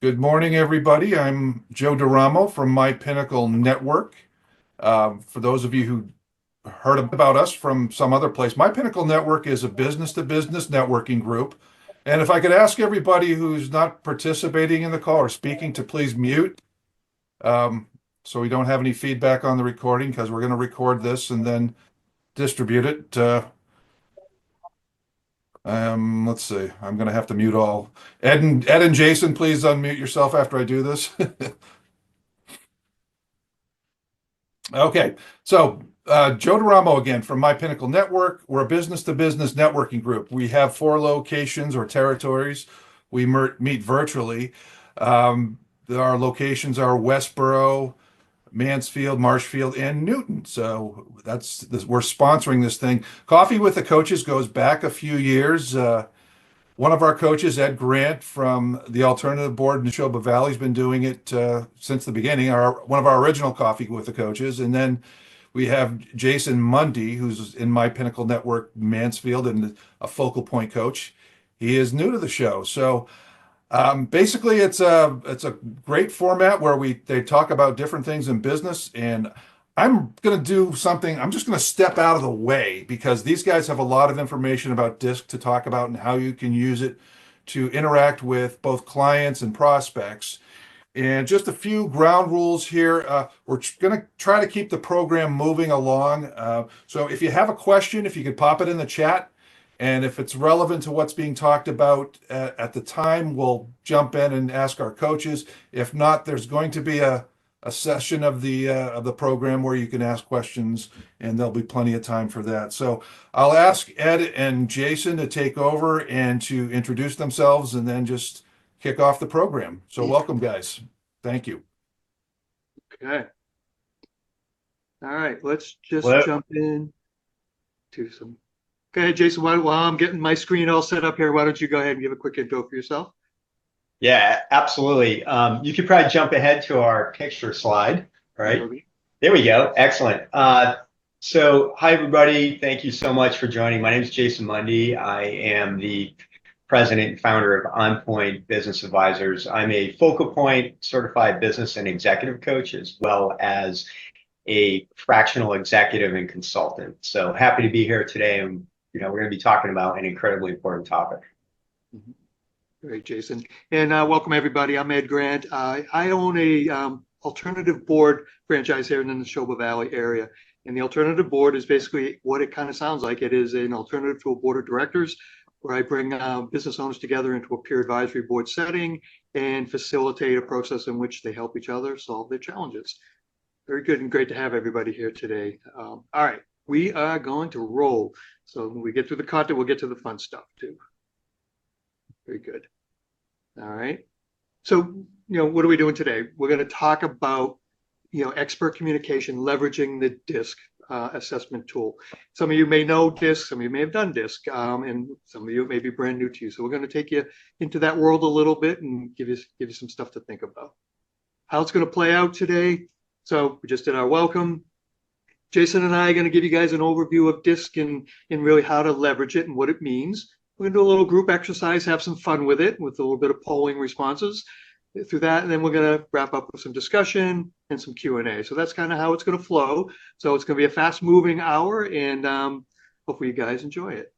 Good morning, everybody. I'm Joe DeRamo from My Pinnacle Network. For those of you who heard about us from some other place, My Pinnacle Network is a business-to-business networking group. And if I could ask everybody who's not participating in the call or speaking to please mute, um, so we don't have any feedback on the recording, because we're going to record this and then distribute it. Let's see. I'm going to have to mute all. Ed and Jason, please unmute yourself after I do this. Okay, so Joe DeRamo again from My Pinnacle Network. We're a business-to-business networking group. We have 4 locations or territories. We meet virtually. Um, our locations are Westboro, Mansfield, Marshfield, and Newton. So we're sponsoring this thing. Coffee with the Coaches goes back a few years. One of our coaches, Ed Grant from the Alternative Board in Neshoba Valley, has been doing it since the beginning. One of our original Coffee with the Coaches, and then we have Jason Mundy, who's in My Pinnacle Network Mansfield and a focal point coach. He is new to the show, so basically, it's a great format where they talk about different things in business, and I'm going to do something. I'm just going to step out of the way because these guys have a lot of information about DISC to talk about and how you can use it to interact with both clients and prospects. And just a few ground rules here. We're going to try to keep the program moving along. So if you have a question, if you could pop it in the chat, and if it's relevant to what's being talked about at the time, we'll jump in and ask our coaches. If not, there's going to be a session of the program where you can ask questions, and there'll be plenty of time for that. So I'll ask Ed and Jason to take over and to introduce themselves, and then just kick off the program. So welcome, guys. Thank you. Okay. All right, let's just Well, jump in to some. Okay, Jason, while I'm getting my screen all set up here, why don't you go ahead and give a quick intro for yourself? yeah, absolutely. You could probably jump ahead to our picture slide, right? There we go. Excellent. So hi, everybody. Thank you so much for joining. My name is Jason Mundy. I am the president and founder of On Point Business Advisors. I'm a focal point certified business and executive coach, as well as a fractional executive and consultant. So happy to be here today. And, we're going to be talking about an incredibly important topic. Great, Jason. And welcome, everybody. I'm Ed Grant. I own a alternative board franchise here in the Neshoba Valley area. And the alternative board is basically what it kind of sounds like. It is an alternative to a board of directors where I bring business owners together into a peer advisory board setting and facilitate a process in which they help each other solve their challenges. Very good and great to have everybody here today. All right, we are going to roll. So when we get through the content, we'll get to the fun stuff too. Very good. All right. So, what are we doing today? We're going to talk about, expert communication, leveraging the DISC assessment tool. Some of you may know DISC, some of you may have done DISC, and some of you may be brand new to you. So we're going to take you into that world a little bit and give you some stuff to think about. How it's going to play out today. So we just did our welcome. Jason and I are going to give you guys an overview of DISC and really how to leverage it and what it means. We're going to do a little group exercise, have some fun with it, with a little bit of polling responses through that. And then we're going to wrap up with some discussion and some Q&A. So that's kind of how it's going to flow. So it's going to be a fast moving hour, and hopefully you guys enjoy it.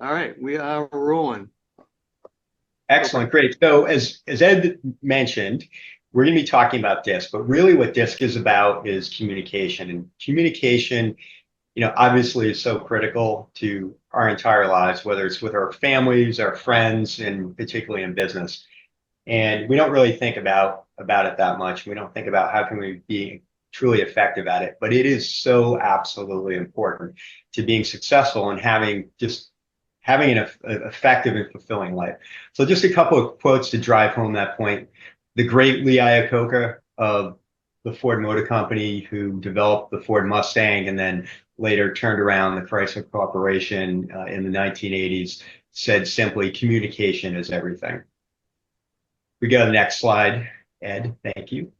All right, we are rolling. Excellent, great. So as Ed mentioned, we're going to be talking about DISC, but really what DISC is about is communication. And communication, obviously is so critical to our entire lives, whether it's with our families, our friends, and particularly in business. And we don't really think about it that much. We don't think about how can we be truly effective at it, but it is so absolutely important to being successful and having an effective and fulfilling life. So just a couple of quotes to drive home that point. The great Lee Iacocca of the Ford Motor Company, who developed the Ford Mustang and then later turned around the Chrysler Corporation in the 1980s, said simply, communication is everything. We go to the next slide, Ed, thank you.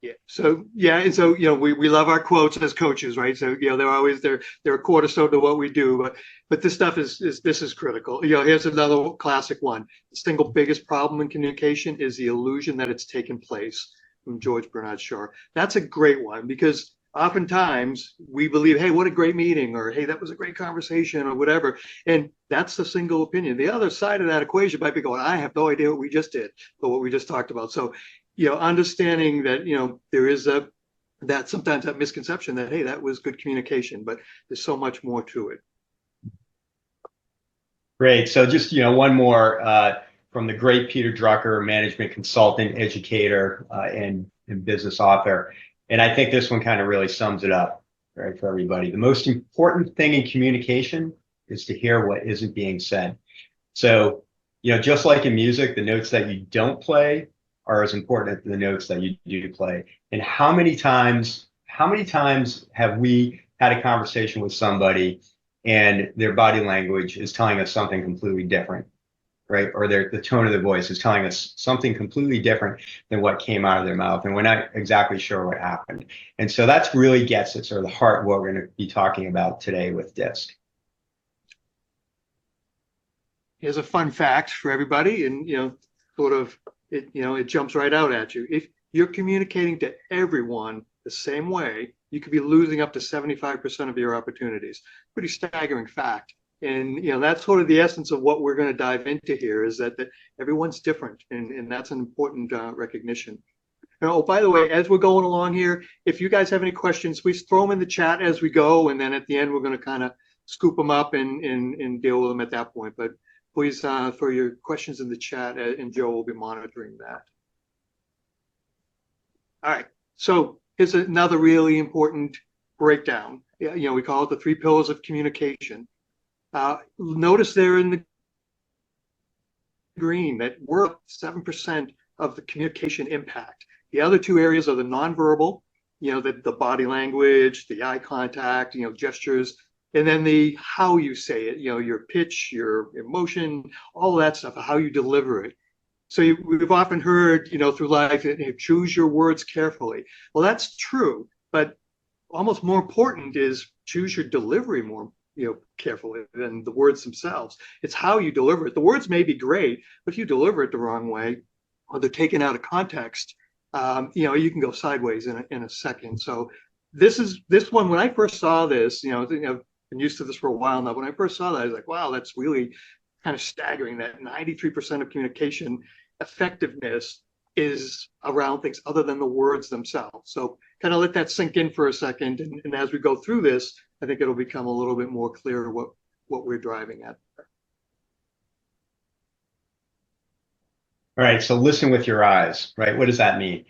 Yeah. So yeah, and so we love our quotes as coaches, right? So they're a cornerstone to what we do. But this stuff is this is critical. Here's another classic one. The single biggest problem in communication is the illusion that it's taken place, from George Bernard Shaw. That's a great one because oftentimes we believe, hey, what a great meeting, or hey, that was a great conversation, or whatever. And that's the single opinion. The other side of that equation might be going, I have no idea what we just did, or what we just talked about. So understanding that, there is that sometimes that misconception that, hey, that was good communication, but there's so much more to it. Great. So just, one more from the great Peter Drucker, management consultant, educator, and business author. And I think this one kind of really sums it up, right, for everybody. The most important thing in communication is to hear what isn't being said. So, just like in music, the notes that you don't play are as important as the notes that you do play. And how many times have we had a conversation with somebody and their body language is telling us something completely different, right? Or the tone of their voice is telling us something completely different than what came out of their mouth, and we're not exactly sure what happened. And so that's really gets at sort of the heart of what we're going to be talking about today with DISC. Here's a fun fact for everybody, and sort of it jumps right out at you. If you're communicating to everyone the same way, you could be losing up to 75% of your opportunities. Pretty staggering fact. And that's sort of the essence of what we're going to dive into here, is that everyone's different, and that's an important recognition. Oh, by the way, as we're going along here, if you guys have any questions, please throw them in the chat as we go, and then at the end we're going to kind of scoop them up and deal with them at that point. But please throw your questions in the chat, and Joe will be monitoring that. All right, so here's another really important breakdown. We call it the 3 pillars of communication. Notice there in the green that we're 7% of the communication impact. The other 2 areas are the nonverbal, the body language, the eye contact, gestures, and then the how you say it, your pitch, your emotion, all that stuff, how you deliver it. So we've often heard, through life, choose your words carefully. Well, that's true, but almost more important is choose your delivery more carefully than the words themselves. It's how you deliver it. The words may be great, but if you deliver it the wrong way, or they're taken out of context, you can go sideways in a second. So this one, when I first saw this, I've been used to this for a while now. When I first saw that, I was like, wow, that's really kind of staggering that 93% of communication effectiveness is around things other than the words themselves. So kind of let that sink in for a second. And as we go through this, I think it'll become a little bit more clear what we're driving at. All right, so listen with your eyes, right? What does that mean?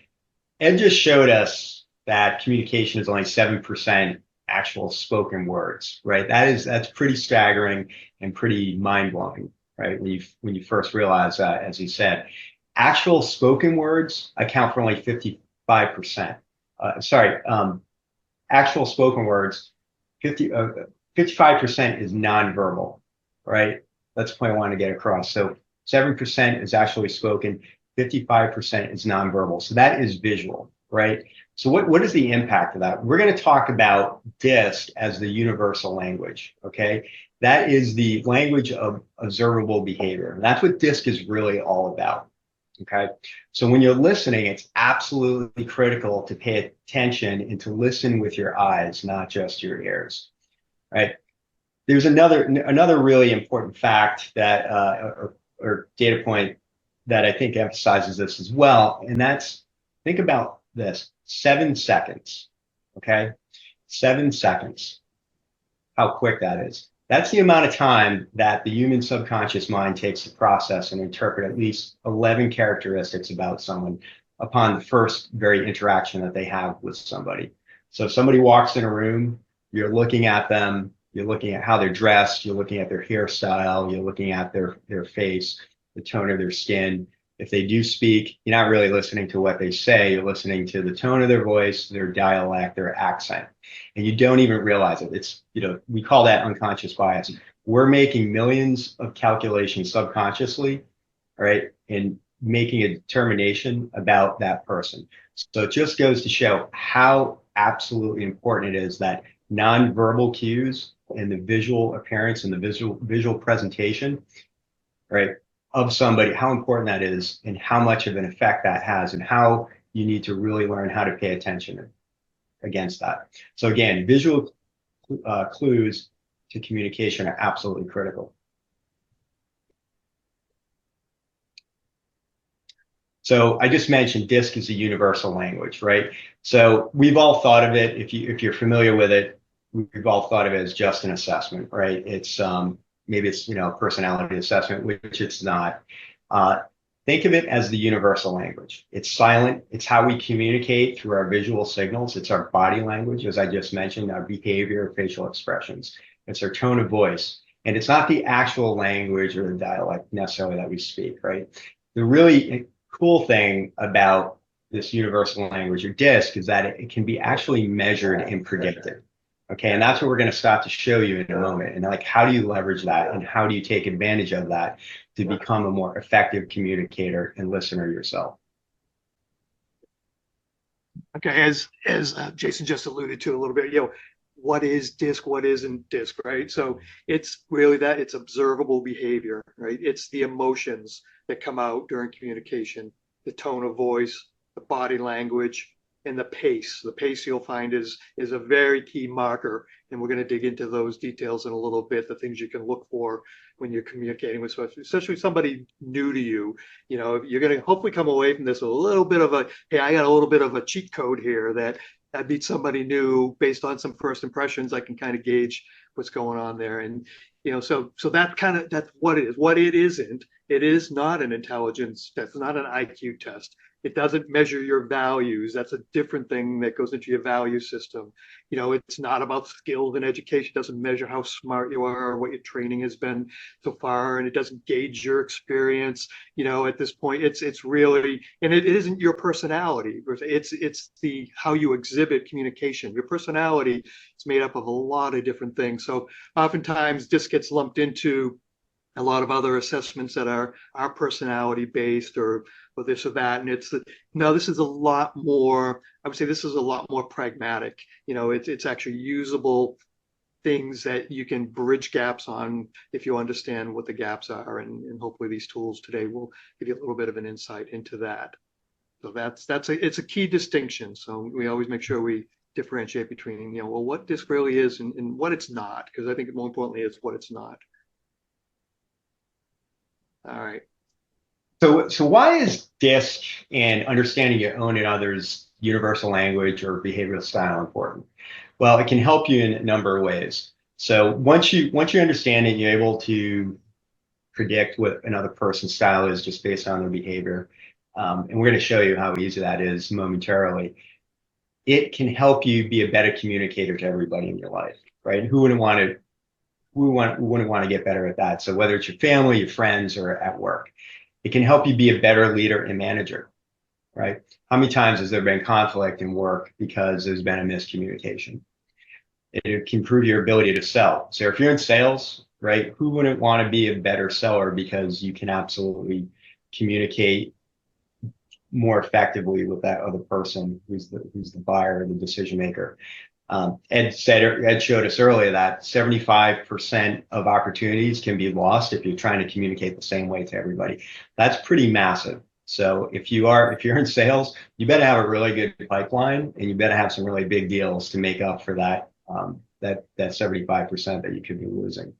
Ed just showed us that communication is only 7% actual spoken words, right? That's pretty staggering and pretty mind-blowing, right? When you first realize that, as he said, actual spoken words account for only 55%. Actual spoken words, 55% is nonverbal, right? That's the point I want to get across. So 7% is actually spoken, 55% is nonverbal. So that is visual, right? So what is the impact of that? We're going to talk about DISC as the universal language, okay? That is the language of observable behavior. And that's what DISC is really all about, okay? So when you're listening, it's absolutely critical to pay attention and to listen with your eyes, not just your ears, right? There's another really important fact that, or data point that I think emphasizes this as well, and that's, think about this, 7 seconds, okay? 7 seconds, how quick that is. That's the amount of time that the human subconscious mind takes to process and interpret at least 11 characteristics about someone upon the first very interaction that they have with somebody. So if somebody walks in a room, you're looking at them, you're looking at how they're dressed, you're looking at their hairstyle, you're looking at their face, the tone of their skin. If they do speak, you're not really listening to what they say, you're listening to the tone of their voice, their dialect, their accent. And you don't even realize it. It's, we call that unconscious bias. We're making millions of calculations subconsciously, right? And making a determination about that person. So it just goes to show how absolutely important it is that nonverbal cues and the visual appearance and the visual presentation, right, of somebody, how important that is and how much of an effect that has and how you need to really learn how to pay attention against that. So again, visual clues to communication are absolutely critical. So I just mentioned DISC is a universal language, right? So we've all thought of it, if you're familiar with it, we've all thought of it as just an assessment, right? It's maybe it's a personality assessment, which it's not. Think of it as the universal language. It's silent. It's how we communicate through our visual signals. It's our body language, as I just mentioned, our behavior, facial expressions. It's our tone of voice. And it's not the actual language or the dialect necessarily that we speak, right? The really cool thing about this universal language or DISC is that it can be actually measured and predicted. Okay, and that's what we're going to start to show you in a moment. And like, how do you leverage that and how do you take advantage of that to become a more effective communicator and listener yourself? Okay, as Jason just alluded to a little bit, what is DISC, what isn't DISC, right? So it's really that it's observable behavior, right? It's the emotions that come out during communication, the tone of voice, the body language, and the pace. The pace you'll find is a very key marker, and we're going to dig into those details in a little bit, the things you can look for when you're communicating with especially somebody new to you. You're going to hopefully come away from this with a little bit of a, hey, I got a little bit of a cheat code here that I meet somebody new based on some first impressions. I can kind of gauge what's going on there. And, so that's what it is. What it isn't, it is not an intelligence test. It's not an IQ test. It doesn't measure your values. That's a different thing that goes into your value system. It's not about skills and education. It doesn't measure how smart you are or what your training has been so far. And it doesn't gauge your experience. At this point, it's really, and it isn't your personality. It's the how you exhibit communication. Your personality is made up of a lot of different things. So oftentimes this gets lumped into a lot of other assessments that are personality based or this or that. And this is a lot more, I would say this is a lot more pragmatic. It's actually usable things that you can bridge gaps on if you understand what the gaps are. And hopefully these tools today will give you a little bit of an insight into that. So it's a key distinction. So we always make sure we differentiate between, what DISC really is and what it's not, because I think more importantly, it's what it's not. All right. So why is DISC and understanding your own and others' universal language or behavioral style important? Well, it can help you in a number of ways. So once you understand it, you're able to predict what another person's style is just based on their behavior. And we're going to show you how easy that is momentarily. It can help you be a better communicator to everybody in your life, right? Who wouldn't want to get better at that? So whether it's your family, your friends, or at work, it can help you be a better leader and manager, right? How many times has there been conflict in work because there's been a miscommunication? It can improve your ability to sell. So if you're in sales, right, who wouldn't want to be a better seller because you can absolutely communicate more effectively with that other person who's the buyer, the decision maker. Ed showed us earlier that 75% of opportunities can be lost if you're trying to communicate the same way to everybody. That's pretty massive. So if you're in sales, you better have a really good pipeline and you better have some really big deals to make up for that 75% that you could be losing.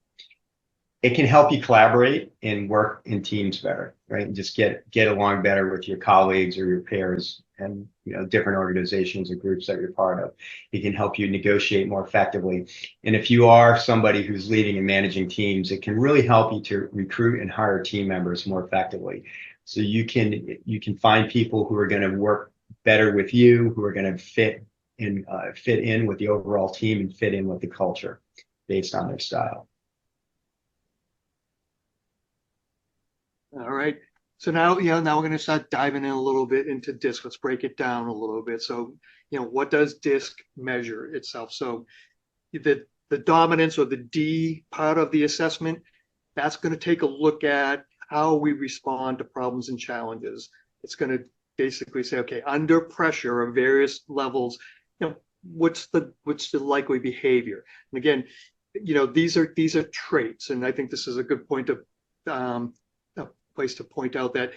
It can help you collaborate and work in teams better, right? And just get along better with your colleagues or your peers and different organizations or groups that you're part of. It can help you negotiate more effectively. And if you are somebody who's leading and managing teams, it can really help you to recruit and hire team members more effectively. So you can find people who are going to work better with you, who are going to fit in with the overall team and fit in with the culture based on their style. All right. So now we're going to start diving in a little bit into DISC. Let's break it down a little bit. So, what does DISC measure itself? So the dominance or the D part of the assessment, that's going to take a look at how we respond to problems and challenges. It's going to basically say, okay, under pressure of various levels, what's the likely behavior? And again, these are traits, and I think this is a good point of a place to point out that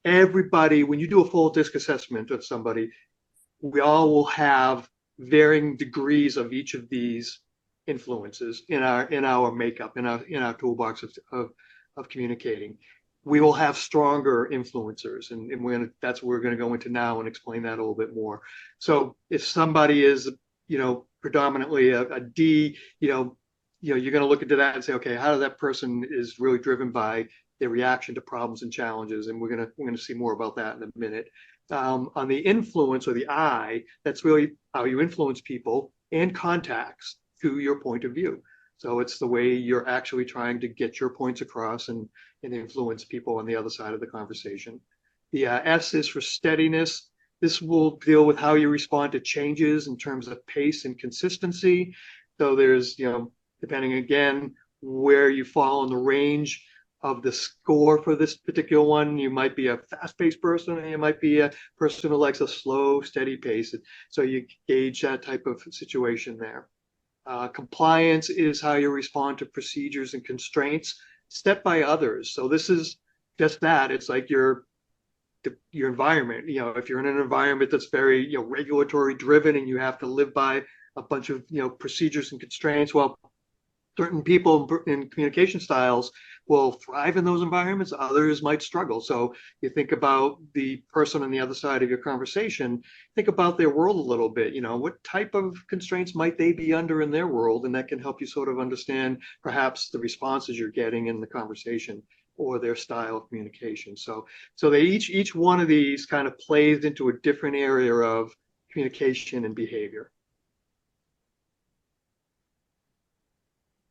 everybody, when you do a full DISC assessment of somebody, we all will have varying degrees of each of these influences in our makeup, in our toolbox of communicating. We will have stronger influencers, and that's what we're going to go into now and explain that a little bit more. So if somebody is, predominantly a D, you're going to look into that and say, okay, how does that person is really driven by their reaction to problems and challenges, and we're going to see more about that in a minute. On the influence, or the I, that's really how you influence people and contacts to your point of view. So it's the way you're actually trying to get your points across and influence people on the other side of the conversation. The S is for steadiness. This will deal with how you respond to changes in terms of pace and consistency. So there's, depending again where you fall in the range of the score for this particular one, you might be a fast-paced person, and you might be a person who likes a slow, steady pace. So you gauge that type of situation there. Compliance is how you respond to procedures and constraints set by others. So this is just that. It's like your environment. If you're in an environment that's very regulatory driven and you have to live by a bunch of procedures and constraints, well, certain people in communication styles will thrive in those environments. Others might struggle. So you think about the person on the other side of your conversation, think about their world a little bit. What type of constraints might they be under in their world? And that can help you sort of understand perhaps the responses you're getting in the conversation or their style of communication. So they each one of these kind of plays into a different area of communication and behavior.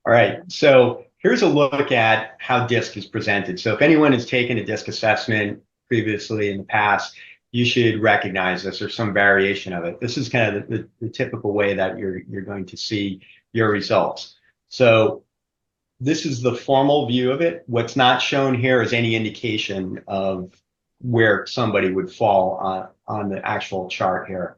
All right, so here's a look at how DISC is presented. So if anyone has taken a DISC assessment previously in the past, you should recognize this or some variation of it. This is kind of the typical way that you're going to see your results. So this is the formal view of it. What's not shown here is any indication of where somebody would fall on the actual chart here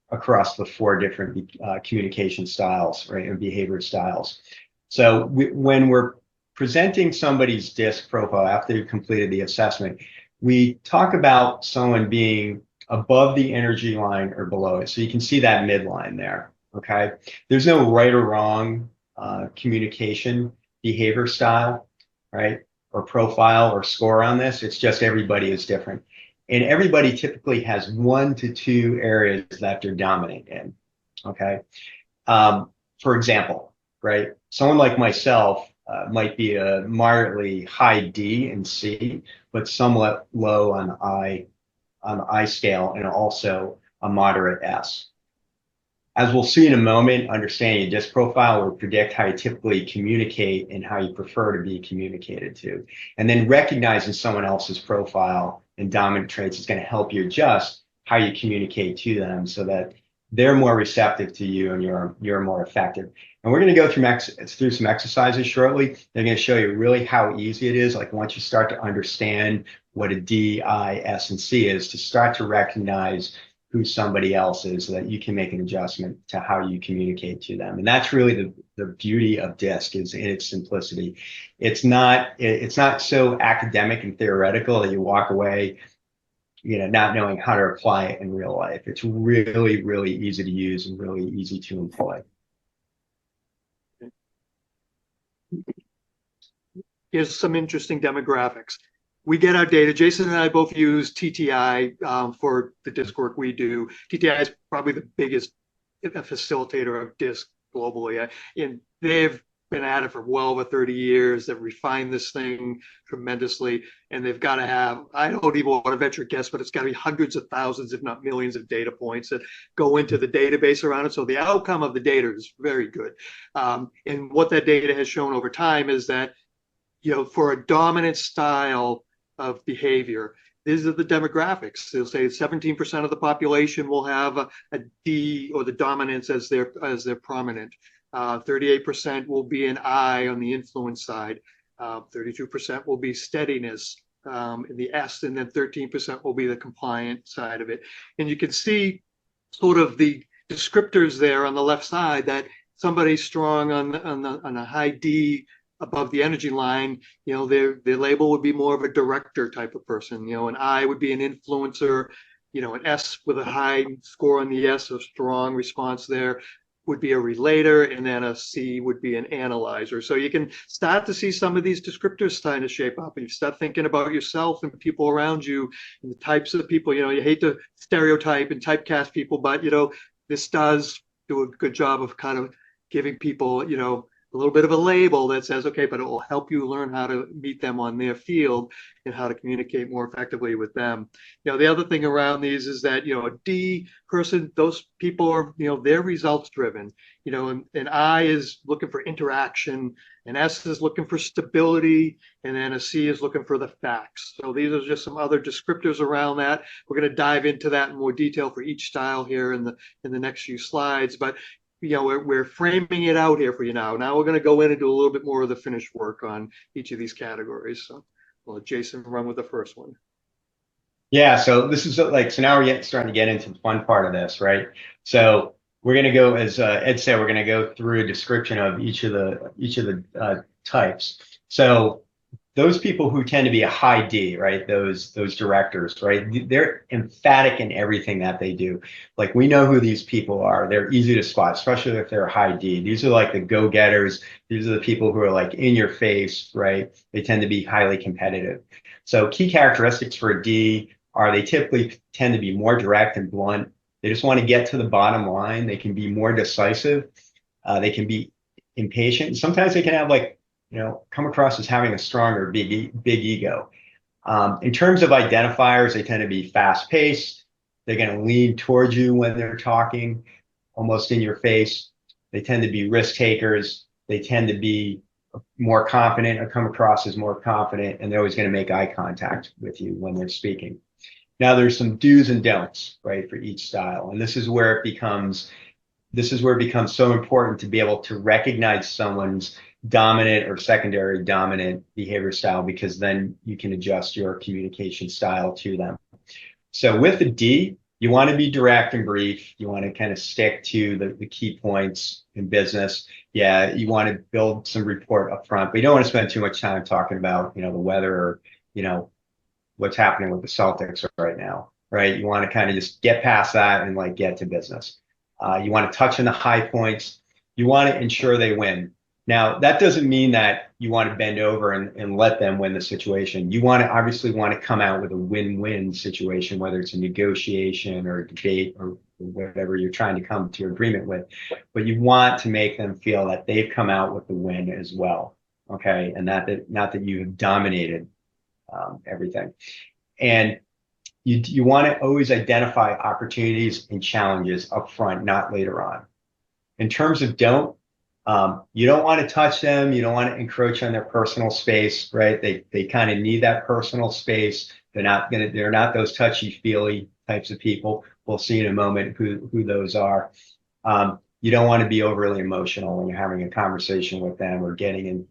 across the 4 different communication styles, right, and behavior styles. So when we're presenting somebody's DISC profile after you've completed the assessment, we talk about someone being above the energy line or below it. So you can see that midline there, okay? There's no right or wrong communication behavior style, right? Or profile or score on this. It's just everybody is different. And everybody typically has 1 to 2 areas that they're dominant in, okay? For example, right? Someone like myself might be a moderately high D and C, but somewhat low on the I scale, and also a moderate S. As we'll see in a moment, understanding a DISC profile will predict how you typically communicate and how you prefer to be communicated to. And then recognizing someone else's profile and dominant traits is going to help you adjust how you communicate to them so that they're more receptive to you and you're more effective. And we're going to go through some exercises shortly. They're going to show you really how easy it is. Like once you start to understand what a D, I, S, and C is, to start to recognize who somebody else is so that you can make an adjustment to how you communicate to them. And that's really the beauty of DISC, is in its simplicity. It's not so academic and theoretical that you walk away not knowing how to apply it in real life. It's really, really easy to use and really easy to employ. Here's some interesting demographics. We get our data. Jason and I both use TTI for the DISC work we do. TTI is probably the biggest facilitator of DISC globally. And they've been at it for well over 30 years. They've refined this thing tremendously. And they've got to have, I don't even want to venture a guess, but it's got to be hundreds of thousands, if not millions of data points that go into the database around it. So the outcome of the data is very good. And what that data has shown over time is that, for a dominant style of behavior, these are the demographics. They'll say 17% of the population will have a D, or the dominance as their prominent. 38% will be an I on the influence side. 32% will be steadiness in the S, and then 13% will be the compliant side of it. And you can see sort of the descriptors there on the left side, that somebody's strong on a high D above the energy line, their label would be more of a director type of person. An I would be an influencer. An S with a high score on the S, a strong response there, would be a relator, and then a C would be an analyzer. So you can start to see some of these descriptors starting to shape up, and you start thinking about yourself and people around you and the types of people. You hate to stereotype and typecast people, but this does do a good job of kind of giving people a little bit of a label that says, okay, but it will help you learn how to meet them on their field and how to communicate more effectively with them. The other thing around these is that, a D person, those people are, they're results driven, and I is looking for interaction, and S is looking for stability, and then a C is looking for the facts. So these are just some other descriptors around that. We're going to dive into that in more detail for each style here in the next few slides, but we're framing it out here for you now. Now we're going to go in and do a little bit more of the finished work on each of these categories. So we'll let Jason run with the first one. Yeah, so this is so now we're starting to get into the fun part of this, right? So we're going to go, as Ed said, we're going to go through a description of each of the types. So those people who tend to be a high D, right? Those directors, right? They're emphatic in everything that they do. Like, we know who these people are. They're easy to spot, especially if they're a high D. These are like the go-getters. These are the people who are like in your face, right? They tend to be highly competitive. So key characteristics for a D are they typically tend to be more direct and blunt. They just want to get to the bottom line. They can be more decisive. They can be impatient. Sometimes they can have come across as having a stronger big ego. In terms of identifiers, they tend to be fast paced. They're going to lean towards you when they're talking, almost in your face. They tend to be risk takers. They tend to be more confident or come across as more confident, and they're always going to make eye contact with you when they're speaking. Now, there's some do's and don'ts, right, for each style. And this is where it becomes so important to be able to recognize someone's dominant or secondary dominant behavior style, because then you can adjust your communication style to them. So with the D, you want to be direct and brief. You want to kind of stick to the key points in business. Yeah, you want to build some rapport up front, but you don't want to spend too much time talking about, the weather or, what's happening with the Celtics right now, right? You want to kind of just get past that and get to business. You want to touch on the high points. You want to ensure they win. Now, that doesn't mean that you want to bend over and let them win the situation. You obviously want to come out with a win-win situation, whether it's a negotiation or a debate or whatever you're trying to come to agreement with. But you want to make them feel that they've come out with the win as well, okay? And not that you have dominated everything. And you want to always identify opportunities and challenges up front, not later on. In terms of don't, you don't want to touch them. You don't want to encroach on their personal space, right? They kind of need that personal space. They're not those touchy-feely types of people. We'll see in a moment who those are. You don't want to be overly emotional when you're having a conversation with them or getting in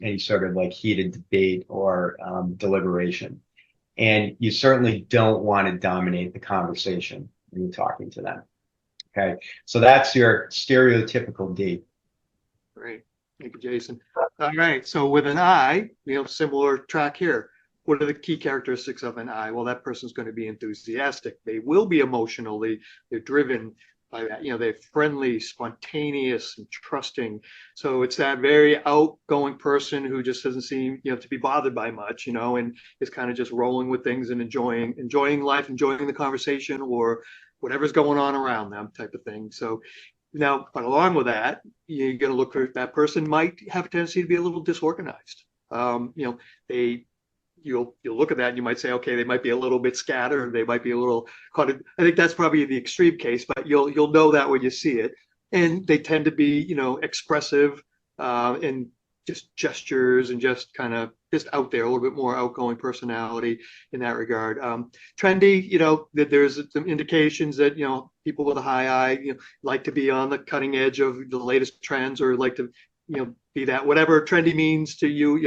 any sort of heated debate or deliberation. And you certainly don't want to dominate the conversation when you're talking to them. Okay, so that's your stereotypical D. Great. Thank you, Jason. All right. So with an I, similar track here. What are the key characteristics of an I? Well, that person's going to be enthusiastic. They will be emotional. They're driven by that. They're friendly, spontaneous, and trusting. So it's that very outgoing person who just doesn't seem, to be bothered by much, and is kind of just rolling with things and enjoying life, enjoying the conversation or whatever's going on around them, type of thing. So now, but along with that, you're going to look for that person might have a tendency to be a little disorganized. You'll look at that and you might say, okay, they might be a little bit scattered. They might be a little caught. I think that's probably the extreme case, but you'll know that when you see it. And they tend to be, expressive and just gestures and just kind of just out there, a little bit more outgoing personality in that regard. Trendy, that there's some indications that, people with a high I, like to be on the cutting edge of the latest trends or like to be that whatever trendy means to you.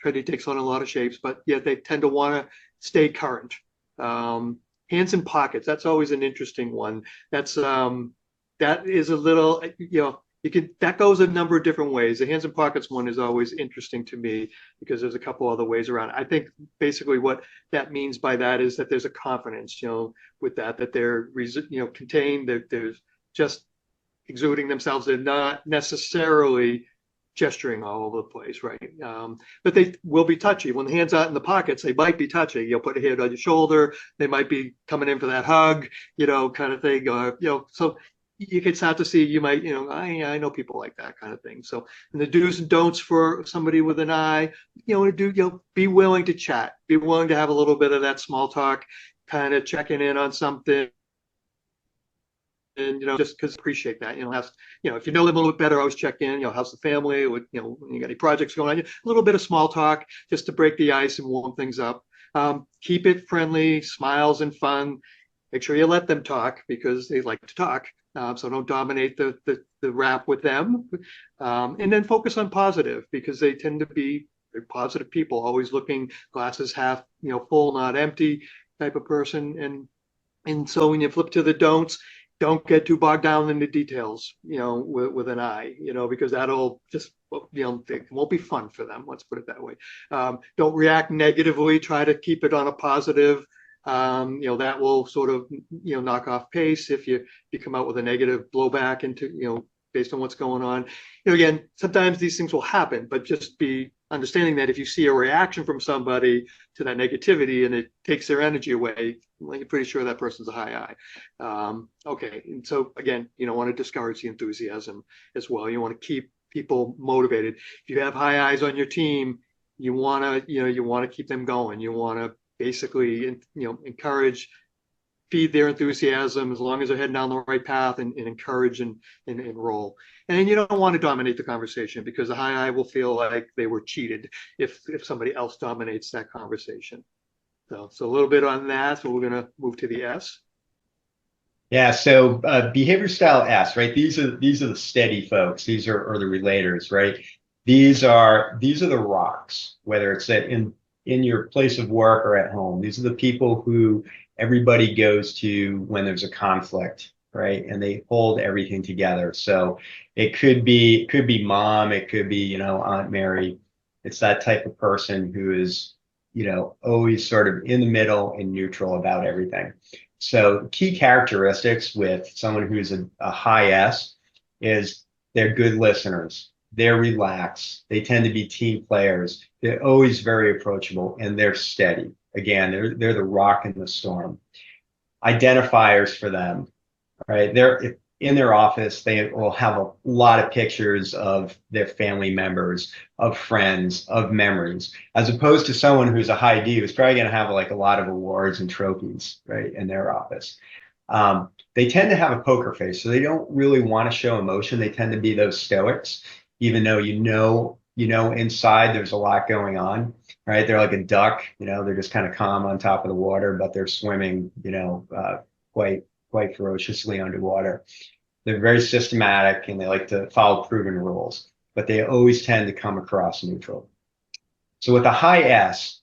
Trendy takes on a lot of shapes, but yeah, they tend to want to stay current. Hands in pockets, that's always an interesting one. That is a little, that goes a number of different ways. The hands in pockets one is always interesting to me because there's a couple other ways around. I think basically what that means by that is that there's a confidence, with that they're, contained, that there's just exuding themselves. They're not necessarily gesturing all over the place, right? But they will be touchy. When the hand's out in the pockets, they might be touchy. You'll put a hand on your shoulder. They might be coming in for that hug, kind of thing. So you can start to see, you might, I know people like that kind of thing. So, and the do's and don'ts for somebody with an eye, be willing to chat, be willing to have a little bit of that small talk, kind of checking in on something. And just because appreciate that, if you know them a little bit better, always check in. How's the family? With you got any projects going on? A little bit of small talk just to break the ice and warm things up. Keep it friendly, smiles and fun. Make sure you let them talk because they like to talk. So don't dominate the rap with them. And then focus on positive because they tend to be very positive people, always looking glasses half full, not empty type of person. And so when you flip to the don'ts, don't get too bogged down in the details, with an eye, because that'll just, it won't be fun for them. Let's put it that way. Don't react negatively. Try to keep it on a positive. That will sort of, knock off pace if you come out with a negative blowback into, based on what's going on. Again, sometimes these things will happen, but just be understanding that if you see a reaction from somebody to that negativity and it takes their energy away, well, you're pretty sure that person's a high eye. Okay, and so again, you don't want to discourage the enthusiasm as well. You want to keep people motivated. If you have high eyes on your team, you want to keep them going. You want to basically, encourage, feed their enthusiasm as long as they're heading down the right path, and encourage and enroll. And you don't want to dominate the conversation because the high eye will feel like they were cheated if somebody else dominates that conversation. So a little bit on that. So we're going to move to the S. Yeah, so behavior style S, right? These are the steady folks. These are the relators, right? These are the rocks, whether it's in your place of work or at home. These are the people who everybody goes to when there's a conflict, right? And they hold everything together. So it could be mom, it could be, Aunt Mary. It's that type of person who is, always sort of in the middle and neutral about everything. So key characteristics with someone who's a high S is they're good listeners. They're relaxed. They tend to be team players. They're always very approachable and they're steady. Again, they're the rock in the storm. Identifiers for them, right? They're in their office. They will have a lot of pictures of their family members, of friends, of memories, as opposed to someone who's a high D who's probably going to have like a lot of awards and trophies, right, in their office. They tend to have a poker face, so they don't really want to show emotion. They tend to be those stoics, even though inside there's a lot going on, right? They're like a duck, they're just kind of calm on top of the water, but they're swimming, quite ferociously underwater. They're very systematic and they like to follow proven rules, but they always tend to come across neutral. So with a high S,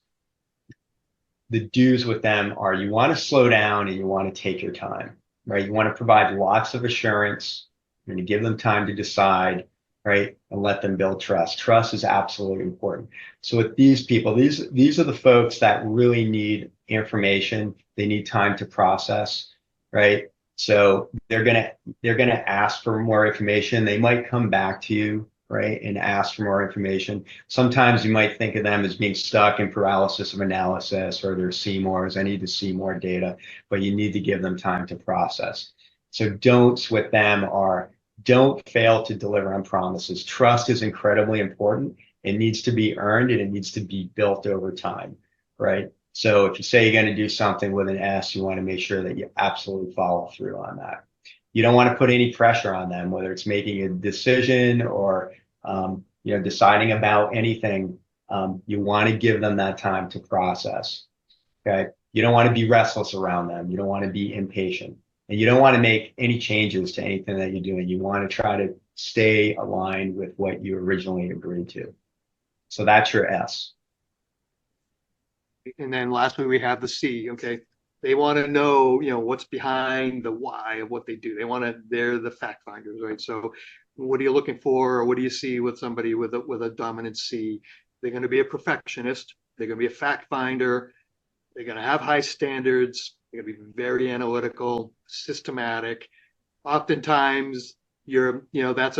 the do's with them are you want to slow down and you want to take your time, right? You want to provide lots of assurance. You're going to give them time to decide, right? And let them build trust. Trust is absolutely important. So with these people, these are the folks that really need information. They need time to process, right? So they're gonna ask for more information. They might come back to you, right, and ask for more information. Sometimes you might think of them as being stuck in paralysis of analysis, or they're CMORs. I need to see more data, but you need to give them time to process. So don'ts with them are don't fail to deliver on promises. Trust is incredibly important. It needs to be earned and it needs to be built over time, right? So if you say you're going to do something with an S, you want to make sure that you absolutely follow through on that. You don't want to put any pressure on them, whether it's making a decision or deciding about anything. You want to give them that time to process. Okay. You don't want to be restless around them. You don't want to be impatient. And you don't want to make any changes to anything that you're doing. You want to try to stay aligned with what you originally agreed to. So that's your S. And then lastly, we have the C, okay? They want to know, what's behind the why of what they do. They're the fact finders, right? So what are you looking for, or what do you see with somebody with a dominant C? They're going to be a perfectionist. They're going to be a fact finder. They're going to have high standards. They're going to be very analytical, systematic. Oftentimes, that's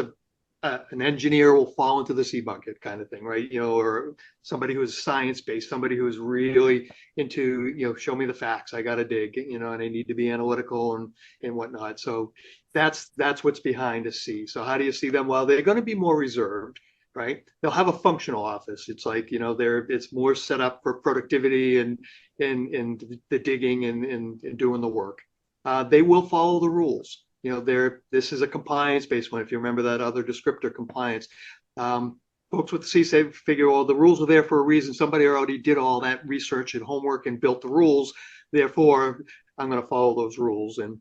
an engineer will fall into the C bucket kind of thing, right? Or somebody who's science-based, somebody who's really into, show me the facts, I got to dig, and I need to be analytical and whatnot. So that's what's behind a C. So how do you see them? Well, they're going to be more reserved, right? They'll have a functional office. It's like, it's more set up for productivity and the digging and doing the work. They will follow the rules. This is a compliance-based one. If you remember that other descriptor, compliance. Folks with the C say, figure, well, the rules are there for a reason. Somebody already did all that research and homework and built the rules. Therefore, I'm going to follow those rules and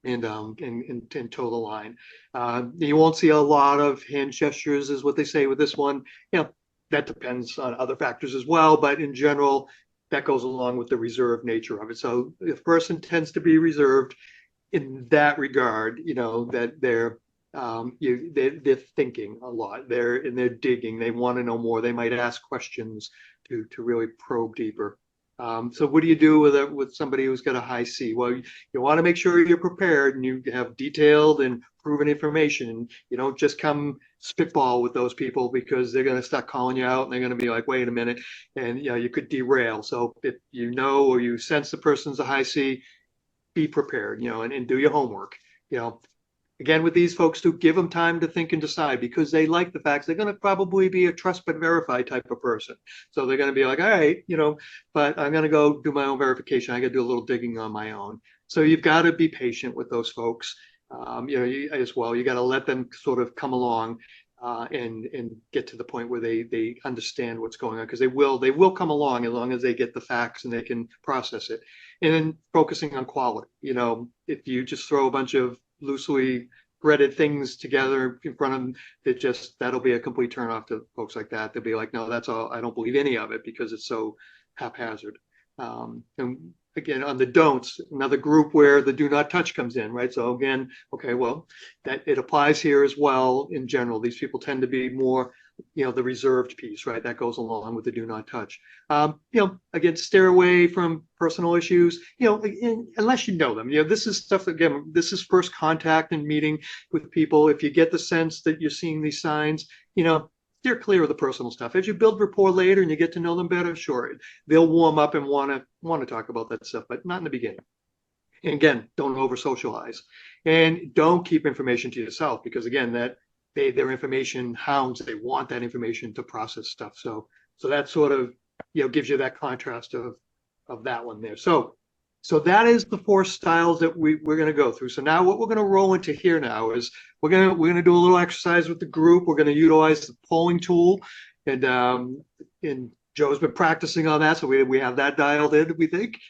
toe the line. You won't see a lot of hand gestures, is what they say with this one. That depends on other factors as well, but in general, that goes along with the reserved nature of it. So if a person tends to be reserved in that regard, that they're thinking a lot. They're digging. They want to know more. They might ask questions to really probe deeper. So what do you do with somebody who's got a high C? Well, you want to make sure you're prepared and you have detailed and proven information. You don't just come spitball with those people, because they're going to start calling you out and they're going to be like, wait a minute, and you could derail. So if or you sense the person's a high C, be prepared, and do your homework. Again, with these folks, to give them time to think and decide, because they like the facts. They're going to probably be a trust but verify type of person. So they're going to be like, all right, but I'm going to go do my own verification. I got to do a little digging on my own. So you've got to be patient with those folks. As well, you got to let them sort of come along and get to the point where they understand what's going on, because they will come along as long as they get the facts and they can process it. And then focusing on quality. If you just throw a bunch of loosely threaded things together in front of them, that'll be a complete turnoff to folks like that. They'll be like, no, that's all. I don't believe any of it, because it's so haphazard. And again, on the don'ts, another group where the do not touch comes in, right? So again, okay, well, that it applies here as well. In general, these people tend to be more, the reserved piece, right? That goes along with the do not touch. Again, steer away from personal issues, unless you know them. This is stuff that, again, this is first contact and meeting with people. If you get the sense that you're seeing these signs, steer clear of the personal stuff. As you build rapport later and you get to know them better, sure, they'll warm up and want to talk about that stuff, but not in the beginning. And again, don't over socialize, and don't keep information to yourself, because again, they're information hounds. They want that information to process stuff. So that sort of gives you that contrast of that one there. So that is the 4 styles that we're going to go through. So now what we're going to roll into here now is we're going to do a little exercise with the group. We're going to utilize the polling tool, and Joe's been practicing on that, so we have that dialed in, we think.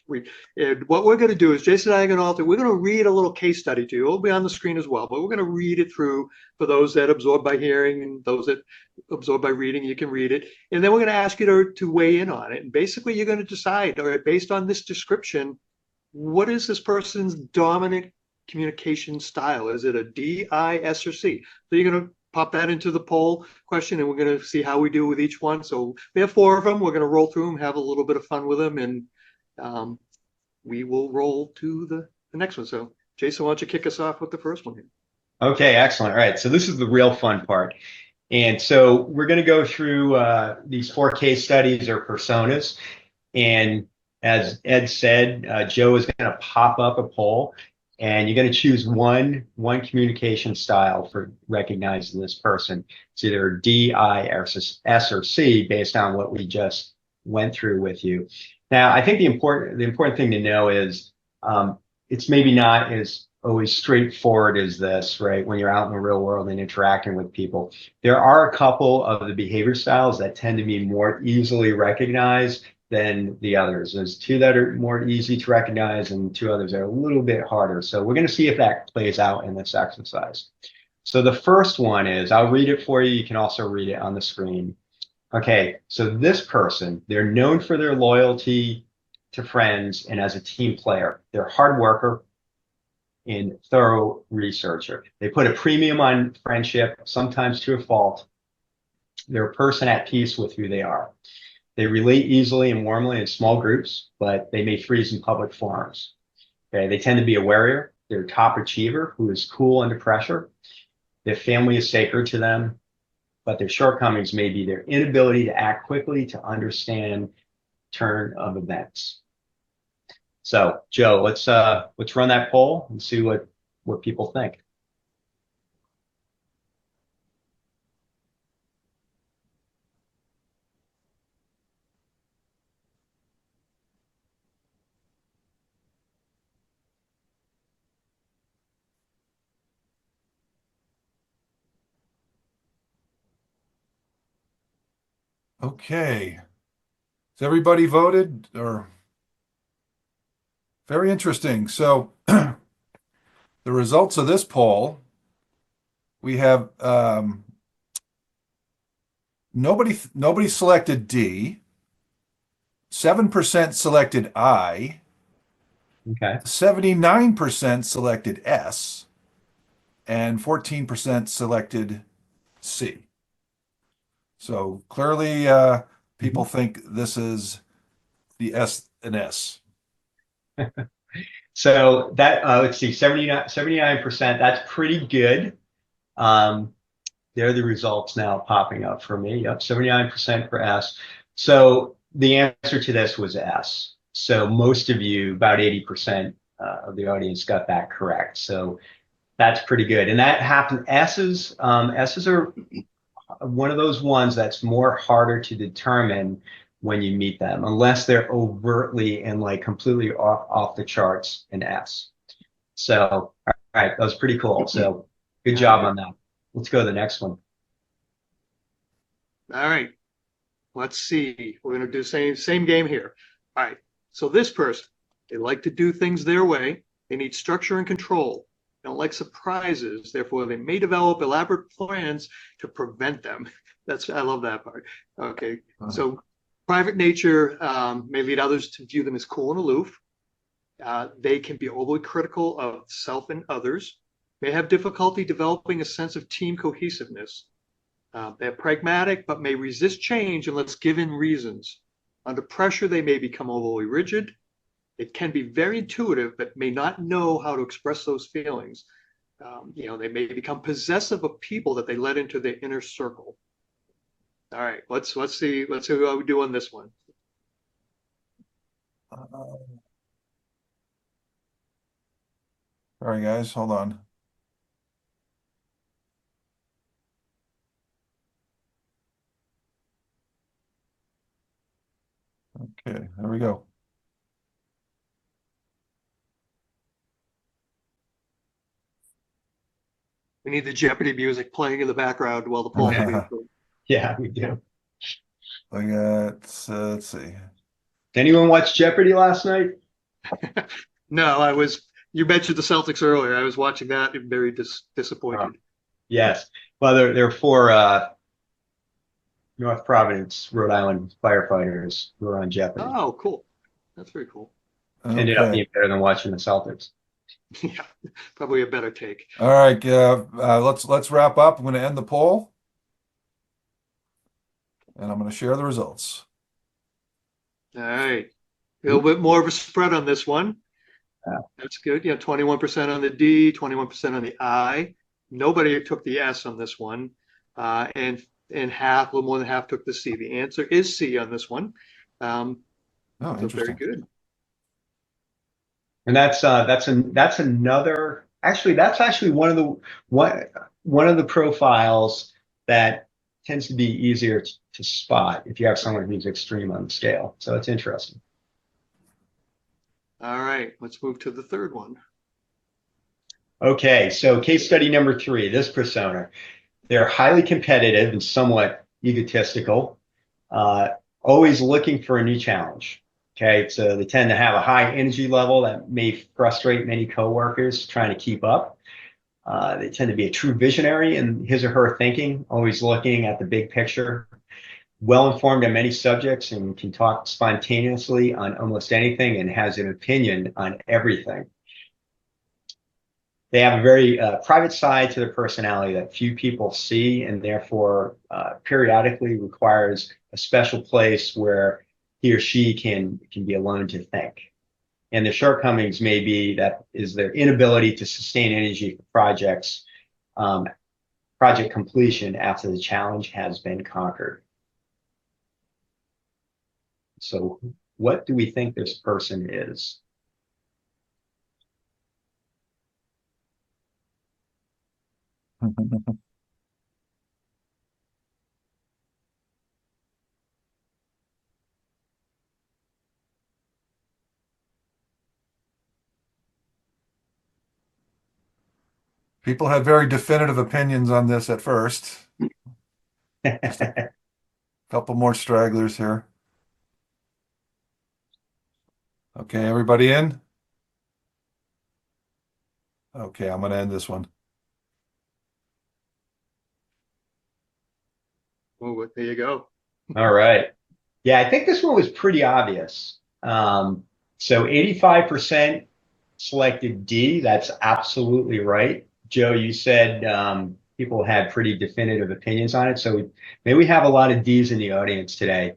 And what we're going to do is Jason and I are going to alter. We're going to read a little case study to you. It'll be on the screen as well, but we're going to read it through for those that absorb by hearing, and those that absorb by reading. You can read it, and then we're going to ask you to weigh in on it. And basically, you're going to decide, all right, based on this description, what is this person's dominant communication style? Is it a D, I, S, or C? So you're going to pop that into the poll question, and we're going to see how we do with each one. So we have 4 of them. We're going to roll through them, have a little bit of fun with them, and we will roll to the next one. So Jason, why don't you kick us off with the first one here? Okay, excellent. All right, so this is the real fun part. And so we're going to go through these 4 case studies or personas. And as Ed said, Joe is going to pop up a poll, and you're going to choose one communication style for recognizing this person. It's either D, I, S, or C, based on what we just went through with you. Now, I think the important thing to know is it's maybe not as always straightforward as this, right? When you're out in the real world and interacting with people, there are a couple of the behavior styles that tend to be more easily recognized than the others. There's 2 that are more easy to recognize and 2 others that are a little bit harder. So we're going to see if that plays out in this exercise. So the first one is, I'll read it for you. You can also read it on the screen. Okay, so this person, they're known for their loyalty to friends and as a team player. They're a hard worker and thorough researcher. They put a premium on friendship, sometimes to a fault. They're a person at peace with who they are. They relate easily and warmly in small groups, but they may freeze in public forums. Okay, they tend to be a warrior. They're a top achiever who is cool under pressure. Their family is sacred to them, but their shortcomings may be their inability to act quickly to understand turn of events. So, Joe, let's run that poll and see what people think. Okay. Has everybody voted? Or very interesting. So the results of this poll, we have nobody selected D. 7% selected I. Okay. 79% selected S. And 14% selected C. So clearly, people think this is the S and S. So that let's see, 79%, that's pretty good. There are the results now popping up for me. Yep, 79% for S. So the answer to this was S. So most of you, about 80% of the audience got that correct. So that's pretty good. And that happened, S's are one of those ones that's more harder to determine when you meet them, unless they're overtly and like completely off the charts in S. So, all right, that was pretty cool. So good job on that. Let's go to the next one. All right. Let's see. We're going to do same game here. All right. So this person, they like to do things their way. They need structure and control. They don't like surprises. Therefore, they may develop elaborate plans to prevent them. I love that part. Okay. So private nature may lead others to view them as cool and aloof. They can be overly critical of self and others. May have difficulty developing a sense of team cohesiveness. They're pragmatic, but may resist change unless given reasons. Under pressure, they may become overly rigid. It can be very intuitive, but may not know how to express those feelings. They may become possessive of people that they let into their inner circle. All right, let's see how we do on this one. All right, guys, hold on. Okay, there we go. We need the Jeopardy music playing in the background while the poll is being filled. Yeah, we do. I got, let's see. Did anyone watch Jeopardy last night? No, you mentioned the Celtics earlier. I was watching that and very disappointed. Yes. Well, they're for North Providence, Rhode Island firefighters who are on Jeopardy. Oh, cool. That's very cool. Ended up being better than watching the Celtics. Yeah, probably a better take. All right, let's wrap up. I'm going to end the poll, and I'm going to share the results. All right, a little bit more of a spread on this one. Yeah. That's good. 21% on the D, 21% on the I. Nobody took the S on this one, and a little more than half took the C. The answer is C on this one. Oh, interesting. Very good. And that's another. Actually, that's actually one of the profiles that tends to be easier to spot if you have someone who's extreme on the scale. So it's interesting. All right, let's move to the third one. Okay, so case study number 3. This persona, they're highly competitive and somewhat egotistical, always looking for a new challenge. Okay, so they tend to have a high energy level that may frustrate many coworkers trying to keep up. They tend to be a true visionary in his or her thinking, always looking at the big picture, well informed on many subjects, and can talk spontaneously on almost anything and has an opinion on everything. They have a very private side to their personality that few people see, and therefore periodically requires a special place where he or she can be alone to think. And the shortcomings may be that is their inability to sustain energy for projects, project completion after the challenge has been conquered. So what do we think this person is? People had very definitive opinions on this at first. A couple more stragglers here. Okay, everybody in? Okay, I'm going to end this one. Oh, there you go. All right. Yeah, I think this one was pretty obvious. So 85% selected D. That's absolutely right. Joe, you said people had pretty definitive opinions on it. So maybe we have a lot of D's in the audience today.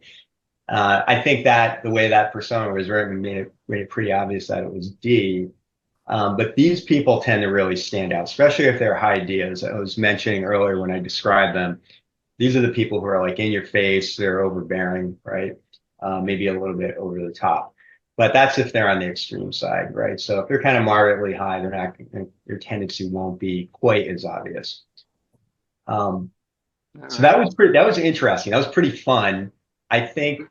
I think that the way that persona was written made it pretty obvious that it was D. But these people tend to really stand out, especially if they're high D. As I was mentioning earlier when I described them. These are the people who are like in your face, they're overbearing, right? Maybe a little bit over the top. But that's if they're on the extreme side, right? So if they're kind of moderately high, they're not, their tendency won't be quite as obvious. So that was interesting. That was pretty fun. I think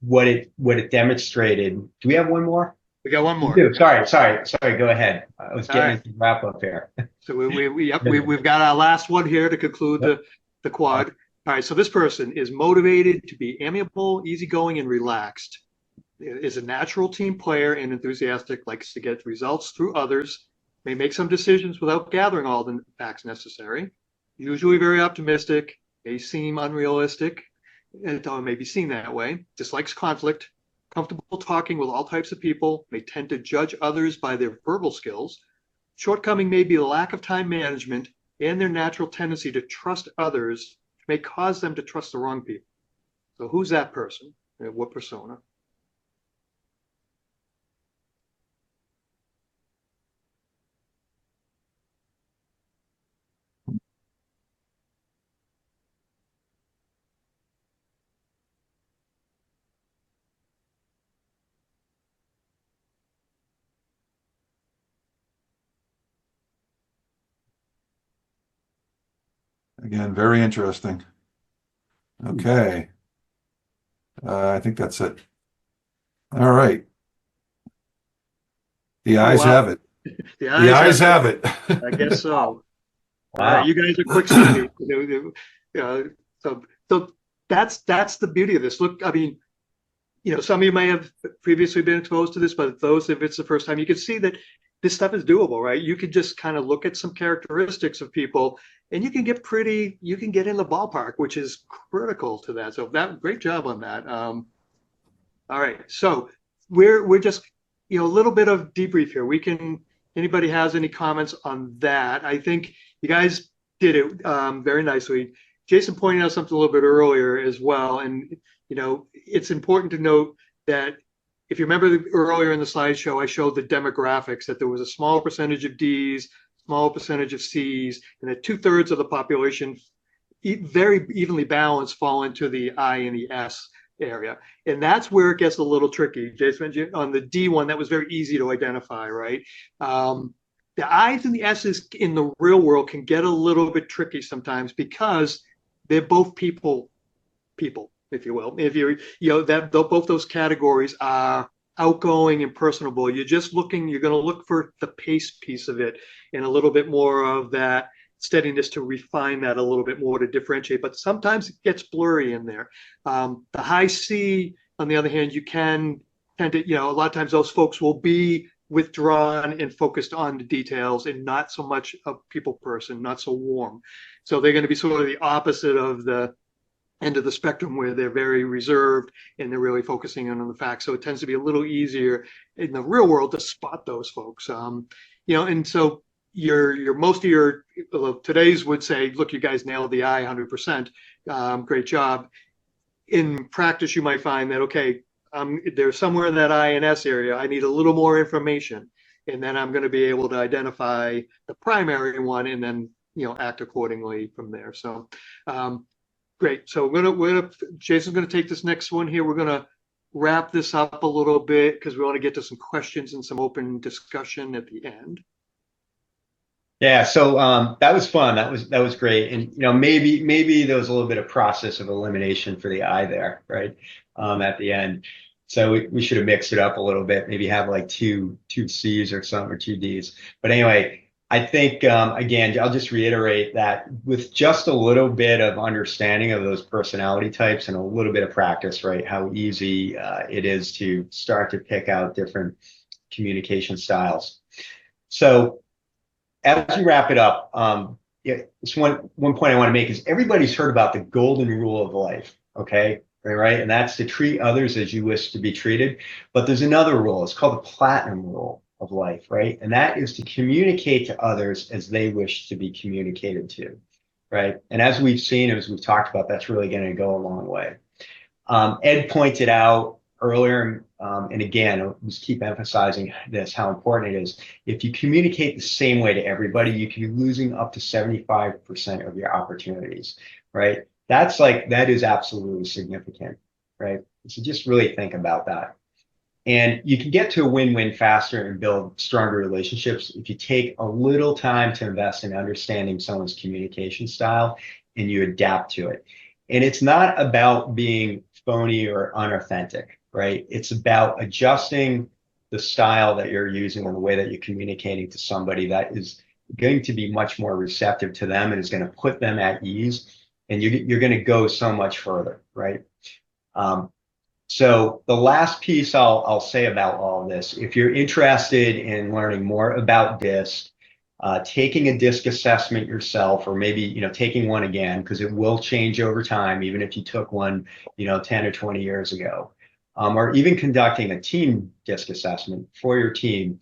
what it demonstrated. Do we have one more? We got one more. Sorry. Go ahead. I was getting to wrap up here. So we've got our last one here to conclude the quad. All right. So this person is motivated to be amiable, easygoing, and relaxed. Is a natural team player and enthusiastic, likes to get results through others, may make some decisions without gathering all the facts necessary, usually very optimistic, may seem unrealistic, and may be seen that way, dislikes conflict, comfortable talking with all types of people, may tend to judge others by their verbal skills. Shortcoming may be the lack of time management and their natural tendency to trust others may cause them to trust the wrong people. So who's that person? And what persona? Again, very interesting. Okay. I think that's it. All right. The ayes have it. The The ayes have it. I guess so. Wow. All right, you guys are quick studies. So that's the beauty of this. Look, I mean, some of you may have previously been exposed to this, but those, if it's the first time, you can see that this stuff is doable, right? You could just kind of look at some characteristics of people and you can get in the ballpark, which is critical to that. So great job on that. All right. So we're just, a little bit of debrief here. Anybody has any comments on that? I think you guys did it very nicely. Jason pointed out something a little bit earlier as well. And, it's important to note that if you remember earlier in the slideshow, I showed the demographics, that there was a small percentage of Ds, small percentage of Cs, and that 2/3 of the population, very evenly balanced, fall into the I and the S area. And that's where it gets a little tricky. Jason mentioned on the D one, that was very easy to identify, right? The I's and the S's in the real world can get a little bit tricky sometimes because they're both people, if you will. If both those categories are outgoing and personable. You're going to look for the pace piece of it and a little bit more of that steadiness to refine that a little bit more to differentiate. But sometimes it gets blurry in there. The high C, on the other hand, you can tend to, a lot of times those folks will be withdrawn and focused on the details and not so much a people person, not so warm. So they're going to be sort of the opposite of the end of the spectrum where they're very reserved and they're really focusing on the facts. So it tends to be a little easier in the real world to spot those folks. And so your most of your today's would say, look, you guys nailed the I 100%. Great job. In practice, you might find that, okay, there's somewhere in that I and S area, I need a little more information. And then I'm going to be able to identify the primary one and then, act accordingly from there. So, great. So Jason's going to take this next one here. We're going to wrap this up a little bit because we want to get to some questions and some open discussion at the end. Yeah, so that was fun. That was great. And maybe there was a little bit of process of elimination for the I there, right? At the end. So we should have mixed it up a little bit, maybe have like two C's or something, or two D's. But anyway, I think again, I'll just reiterate that with just a little bit of understanding of those personality types and a little bit of practice, right? How easy it is to start to pick out different communication styles. So as we wrap it up, it's one point I want to make is everybody's heard about the golden rule of life, okay? Right? And that's to treat others as you wish to be treated. But there's another rule. It's called the platinum rule of life, right? And that is to communicate to others as they wish to be communicated to, right? And as we've seen, as we've talked about, that's really going to go a long way. Ed pointed out earlier, and again, I'll just keep emphasizing this, how important it is. If you communicate the same way to everybody, you can be losing up to 75% of your opportunities, right? That is absolutely significant, right? So just really think about that. And you can get to a win-win faster and build stronger relationships if you take a little time to invest in understanding someone's communication style and you adapt to it. And it's not about being phony or unauthentic, right? It's about adjusting the style that you're using and the way that you're communicating to somebody that is going to be much more receptive to them and is going to put them at ease. And you're going to go so much further, right? So the last piece I'll say about all of this, if you're interested in learning more about DISC, taking a DISC assessment yourself, or maybe taking one again, because it will change over time, even if you took one 10 or 20 years ago, or even conducting a team DISC assessment for your team,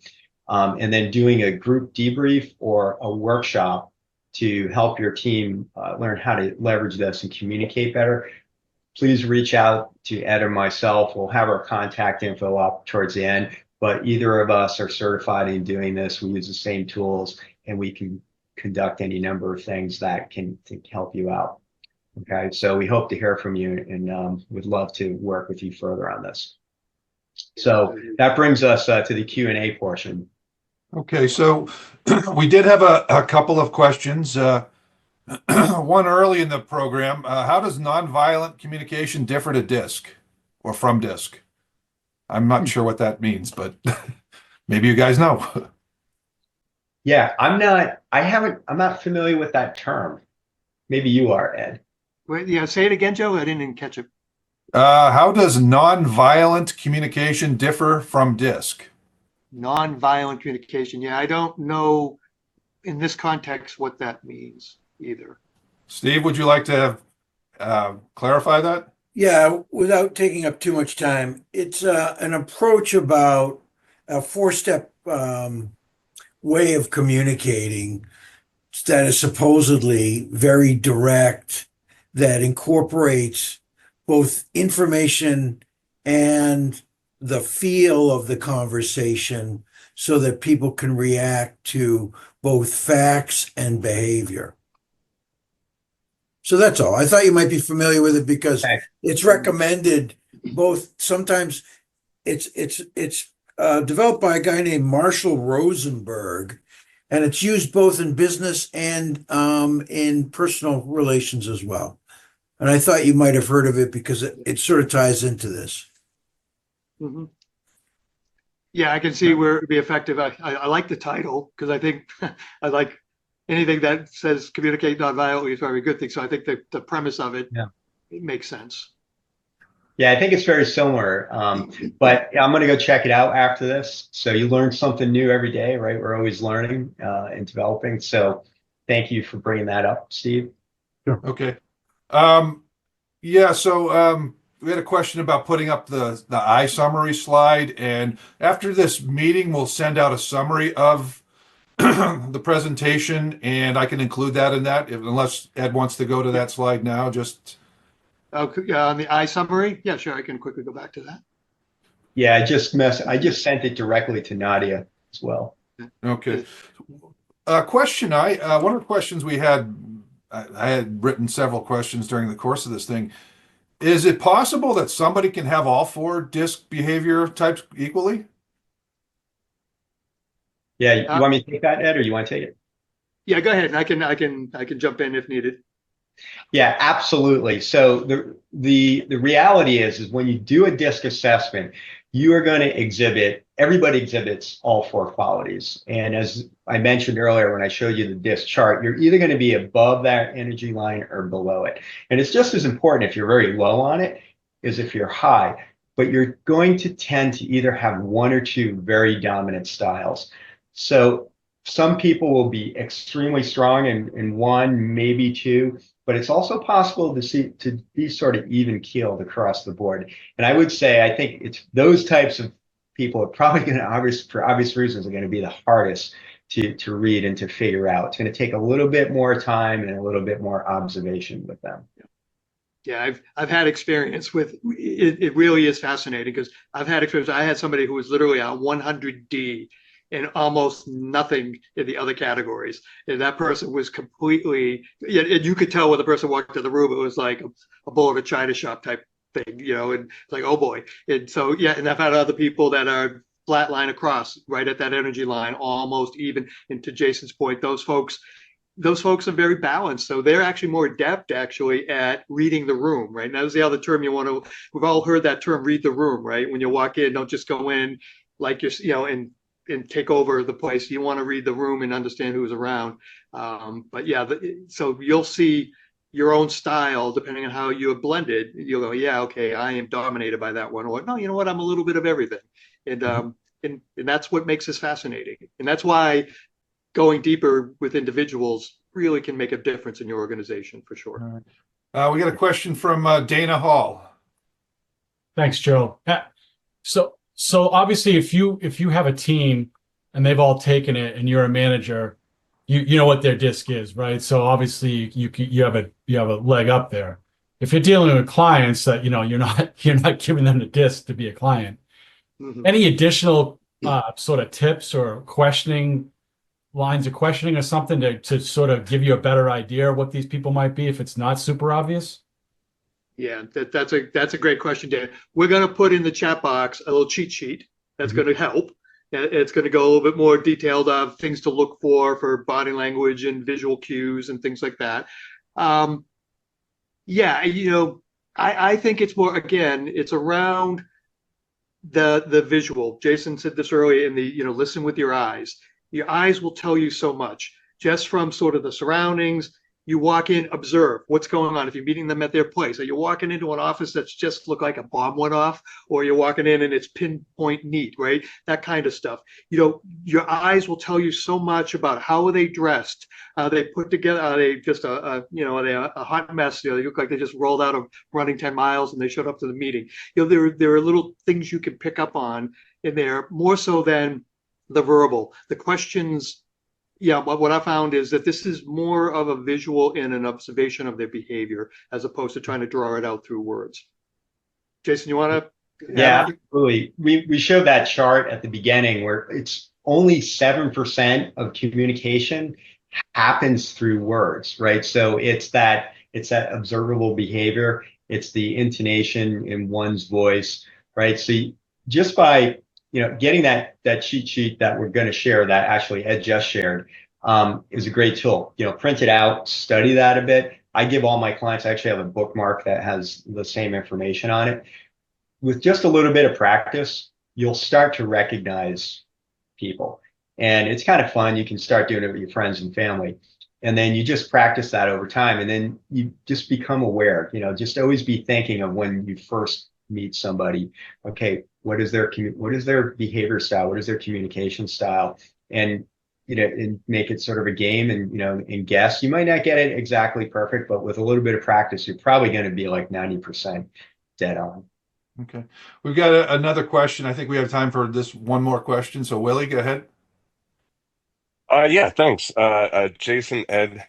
and then doing a group debrief or a workshop to help your team learn how to leverage this and communicate better, please reach out to Ed or myself. We'll have our contact info up towards the end, but either of us are certified in doing this. We use the same tools and we can conduct any number of things that can help you out. Okay, so we hope to hear from you and would love to work with you further on this. So that brings us to the Q&A portion. Okay, so we did have a couple of questions. One early in the program, how does nonviolent communication differ to DISC or from DISC? I'm not sure what that means, but maybe you guys know. Yeah, I'm not familiar with that term. Maybe you are, Ed. Wait, yeah, say it again, Joe. I didn't catch it. How does nonviolent communication differ from DISC? Nonviolent communication. Yeah, I don't know in this context what that means either. Steve, would you like to clarify that? Yeah, without taking up too much time, it's an approach about a four-step way of communicating that is supposedly very direct, that incorporates both information and the feel of the conversation so that people can react to both facts and behavior. So that's all. I thought you might be familiar with it because it's recommended both. Sometimes it's developed by a guy named Marshall Rosenberg, and it's used both in business and in personal relations as well. And I thought you might have heard of it because it sort of ties into this. Mm-hmm. Yeah, I can see where it would be effective. I like the title because I think I like anything that says communicate nonviolently is a very good thing. So I think the premise of it, it makes sense. Yeah, I think it's very similar. But I'm going to go check it out after this. So you learn something new every day, right? We're always learning and developing. So thank you for bringing that up, Steve. Okay. Yeah, so we had a question about putting up the I summary slide, and after this meeting, we'll send out a summary of the presentation, and I can include that in that, unless Ed wants to go to that slide now, just On the I summary, yeah, sure, I can quickly go back to that. Yeah, I just sent it directly to Nadia as well. okay. Question one of the questions we had, I had written several questions during the course of this thing. Is it possible that somebody can have all four disk behavior types equally? Yeah, you want me to take that, Ed, or you want to take it? Yeah, go ahead. I can jump in if needed. Yeah, absolutely. So the reality is when you do a DISC assessment, you are going to exhibit, everybody exhibits all four qualities. And as I mentioned earlier, when I showed you the DISC chart, you're either going to be above that energy line or below it. And it's just as important if you're very low on it as if you're high, but you're going to tend to either have one or two very dominant styles. So some people will be extremely strong in one, maybe two, but it's also possible to be sort of even keeled across the board. And I would say I think it's those types of people are probably going to for obvious reasons are going to be the hardest to read and to figure out. It's going to take a little bit more time and a little bit more observation with them. Yeah, I've had experience with it. It really is fascinating because I've had experience. I had somebody who was literally on 100D and almost nothing in the other categories. And that person was completely, yeah, and you could tell when the person walked in the room, it was like a bull of a china shop type thing, and like, oh boy. And so, yeah, and I've had other people that are flat line across, right at that energy line, almost even. And to Jason's point, those folks are very balanced. So they're actually more adept actually at reading the room, right? And that was the other term we've all heard that term, read the room, right? When you walk in, don't just go in like and take over the place. You want to read the room and understand who's around. But yeah, so you'll see your own style depending on how you have blended. You'll go, yeah, okay, I am dominated by that one. Or no, you know what? I'm a little bit of everything. And that's what makes this fascinating. And that's why going deeper with individuals really can make a difference in your organization for sure. We got a question from Dana Hall. Thanks, Joe. So obviously, if you have a team and they've all taken it, and you're a manager, you know what their disc is, right? So obviously, you have a leg up there. If you're dealing with clients that you're not giving them the disc to be a client. Mhm. Any additional sort of tips or lines of questioning or something to sort of give you a better idea of what these people might be if it's not super obvious? Yeah, that's a great question, Dan. We're going to put in the chat box a little cheat sheet that's going to help. It's going to go a little bit more detailed of things to look for body language and visual cues and things like that. Yeah, I think it's more, again, it's around the visual. Jason said this earlier in the, listen with your eyes. Your eyes will tell you so much just from sort of the surroundings. You walk in, observe what's going on. If you're meeting them at their place, are you walking into an office that's just looked like a bomb went off, or you're walking in and it's pinpoint neat, right? That kind of stuff. Your eyes will tell you so much about how are they dressed. Are they put together? Are they just are they a hot mess? They look like they just rolled out of running 10 miles and they showed up to the meeting. There are little things you can pick up on in there more so than the verbal. The questions. Yeah, what I found is that this is more of a visual and an observation of their behavior as opposed to trying to draw it out through words. Jason, you want to? Yeah, absolutely. We showed that chart at the beginning where it's only 7% of communication happens through words, right? So it's that observable behavior, it's the intonation in one's voice, right? So just by getting that cheat sheet that we're going to share, that actually Ed just shared, is a great tool. Print it out, study that a bit. I give all my clients, I actually have a bookmark that has the same information on it. With just a little bit of practice, you'll start to recognize people. And it's kind of fun. You can start doing it with your friends and family. And then you just practice that over time. And then you just become aware, just always be thinking of when you first meet somebody, okay, what is their behavior style? What is their communication style? And and make it sort of a game, and and guess. You might not get it exactly perfect, but with a little bit of practice, you're probably going to be like 90% dead on. Okay. We've got another question. I think we have time for this one more question. So Willie, go ahead. Yeah, thanks. Jason, Ed,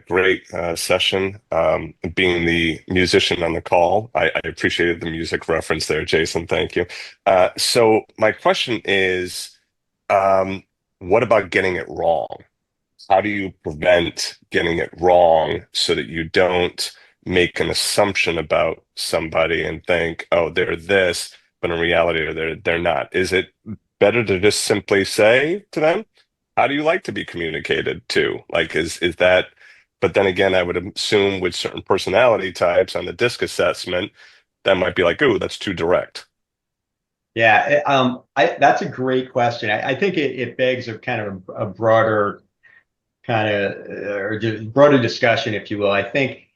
great session. Being the musician on the call, I appreciated the music reference there, Jason. Thank you. So my question is, what about getting it wrong? How do you prevent getting it wrong so that you don't make an assumption about somebody and think, oh, they're this, but in reality, they're not? Is it better to just simply say to them, how do you like to be communicated to? Like, is that, but then again, I would assume with certain personality types on the DISC assessment, that might be like, oh, that's too direct. Yeah, that's a great question. I think it begs a kind of a broader kind of or just broader discussion, if you will. I think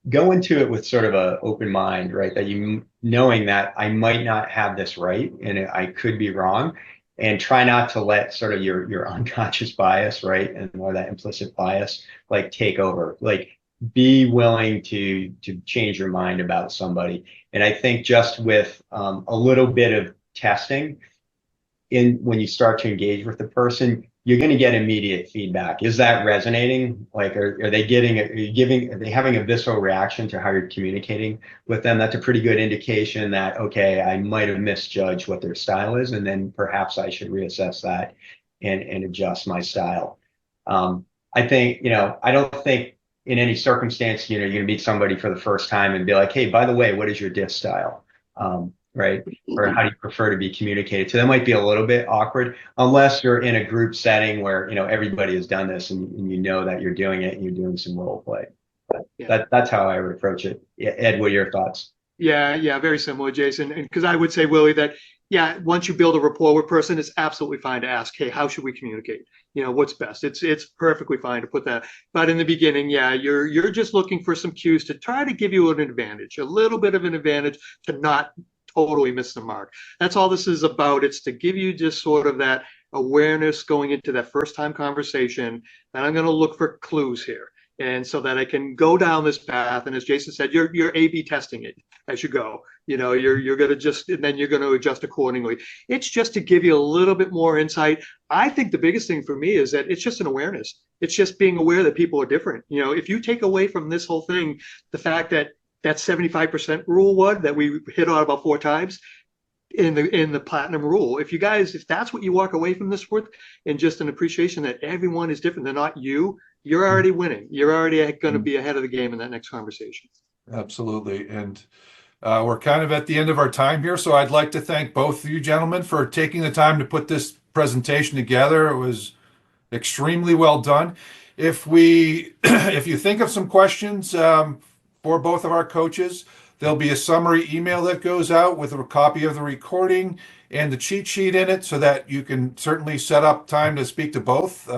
go into it with sort of an open mind, right? That you knowing that I might not have this right and I could be wrong, and try not to let sort of your unconscious bias, right, and more that implicit bias like take over. Like be willing to change your mind about somebody. And I think just with a little bit of testing in when you start to engage with the person, you're going to get immediate feedback. Is that resonating? Like, are they getting, are they having a visceral reaction to how you're communicating with them? That's a pretty good indication that, okay, I might have misjudged what their style is, and then perhaps I should reassess that and adjust my style. I think, I don't think in any circumstance, you're going to meet somebody for the first time and be like, hey, by the way, what is your diff style? Right? Or how do you prefer to be communicated to? That might be a little bit awkward unless you're in a group setting where, everybody has done this and you know that you're doing it and you're doing some role play. But that's how I would approach it. Yeah, Ed, what are your thoughts? Yeah, very similar, Jason. And because I would say, Willie, that once you build a rapport with a person, it's absolutely fine to ask, hey, how should we communicate? What's best? It's perfectly fine to put that. But in the beginning, you're just looking for some cues to try to give you an advantage, a little bit of an advantage to not totally miss the mark. That's all this is about. It's to give you just sort of that awareness going into that first time conversation that I'm going to look for clues here. And so that I can go down this path. And as Jason said, you're A/B testing it as you go. You're going to just, and then you're going to adjust accordingly. It's just to give you a little bit more insight. I think the biggest thing for me is that it's just an awareness. It's just being aware that people are different. If you take away from this whole thing, the fact that 75% rule one that we hit on about 4 times in the platinum rule. If that's what you walk away from this with, and just an appreciation that everyone is different, they're not you, you're already winning. You're already going to be ahead of the game in that next conversation. Absolutely. And we're kind of at the end of our time here. So I'd like to thank both of you gentlemen for taking the time to put this presentation together. It was extremely well done. If you think of some questions for both of our coaches, there'll be a summary email that goes out with a copy of the recording and the cheat sheet in it so that you can certainly set up time to speak to both.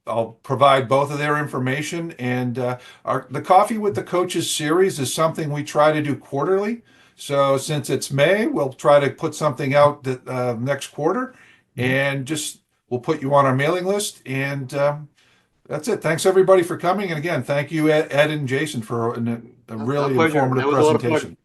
I'll provide both of their information. And the Coffee with the Coaches series is something we try to do quarterly. So since it's May, we'll try to put something out that, next quarter, and just we'll put you on our mailing list. And that's it. Thanks everybody for coming. And again, thank you, Ed and Jason, for a really informative presentation.